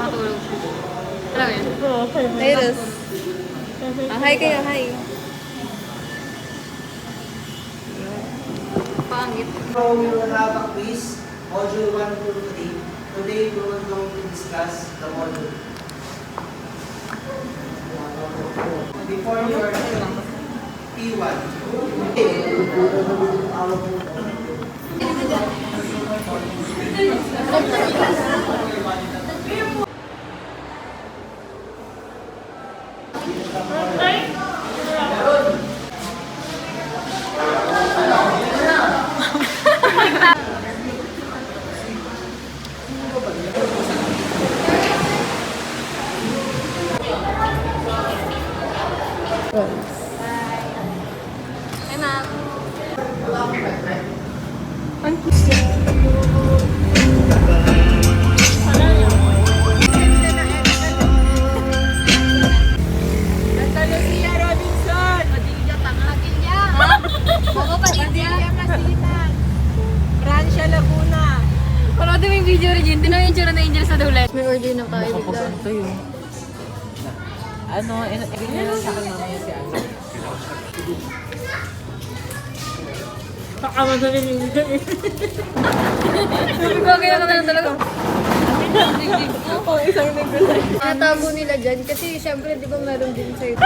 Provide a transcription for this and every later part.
nakatulog. Alam mo yun? Oo, okay. Hey, Rus. Hi kayo, hi. Pangit. So we will have a quiz, module 1 to 3. Today we will going to discuss the module. Before your P1. Hi, ma'am. Lucia Robinson. Padilla, Padilla. Ako, Padilla. Francia Laguna. Parang may video rin yun. Tinan yung tsura na Angel sa dulat. May order na tayo bigla. Tayo. Ano, ibigay na sa akin mamaya si Ano. Baka magaling yung Kaya ka na talaga. Oo, isang negosyo. Natago nila dyan kasi syempre di ba meron din sa'yo.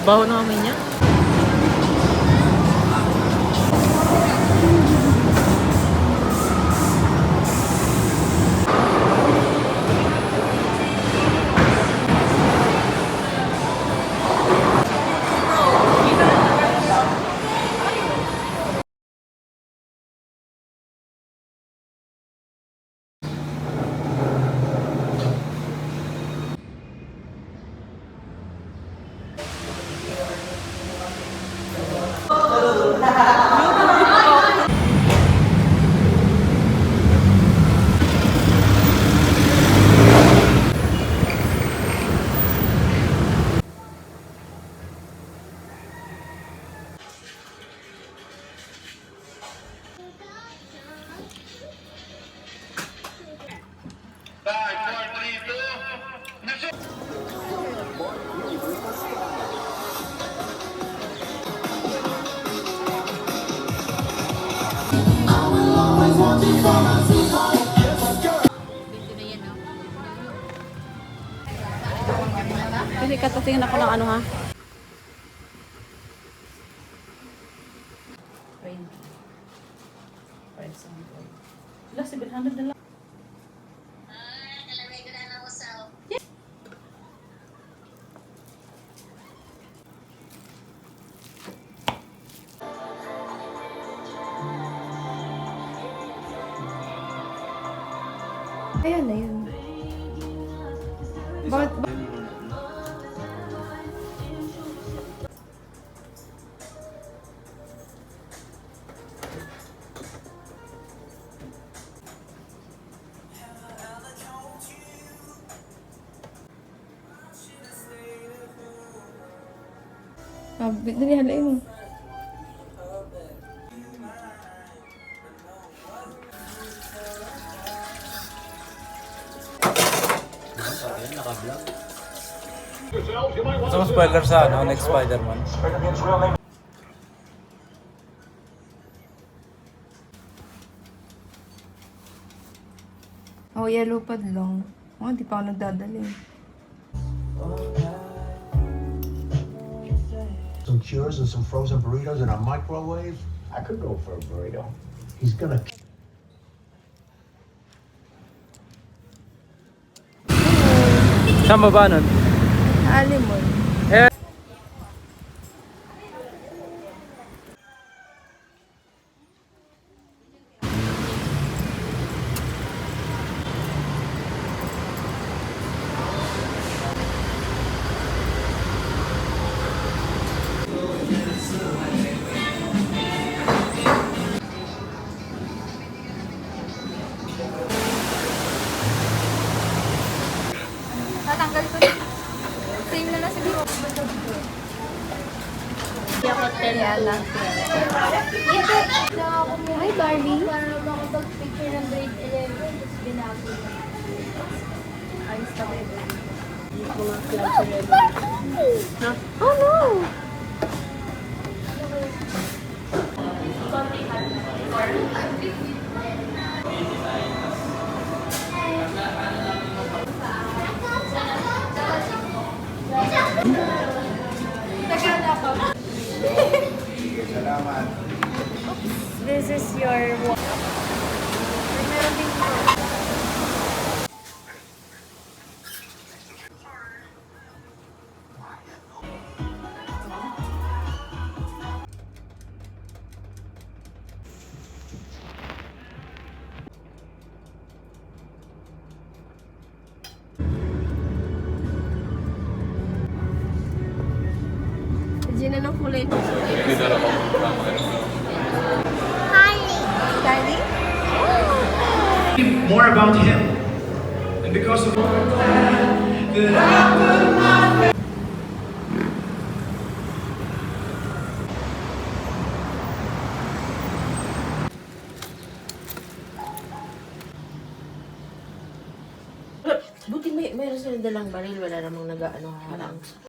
baho na kami niya. Kasi katatingin ako ng ano ha. Wala, 700 na lang. Ayan na yun. Bakit? Dali, halain mo. Gusto mo spoiler sa ano, next Spider-Man? Oh, yellow pad lang. Oh, di pa ako nagdadali. Some cures and some frozen burritos in a microwave. I could go for a burrito. He's gonna. Saan ba nun? Alimon. Eh, Rihanna. Hi, Barbie. Para makapag-picture ng grade 11, tapos binago. Ayos na ba? Mga clubs na Oh, no! This is your... Gina ng kulay ito. Kylie? More about him. And because of Buti mayroon silang dalang baril, wala namang nag-ano harang.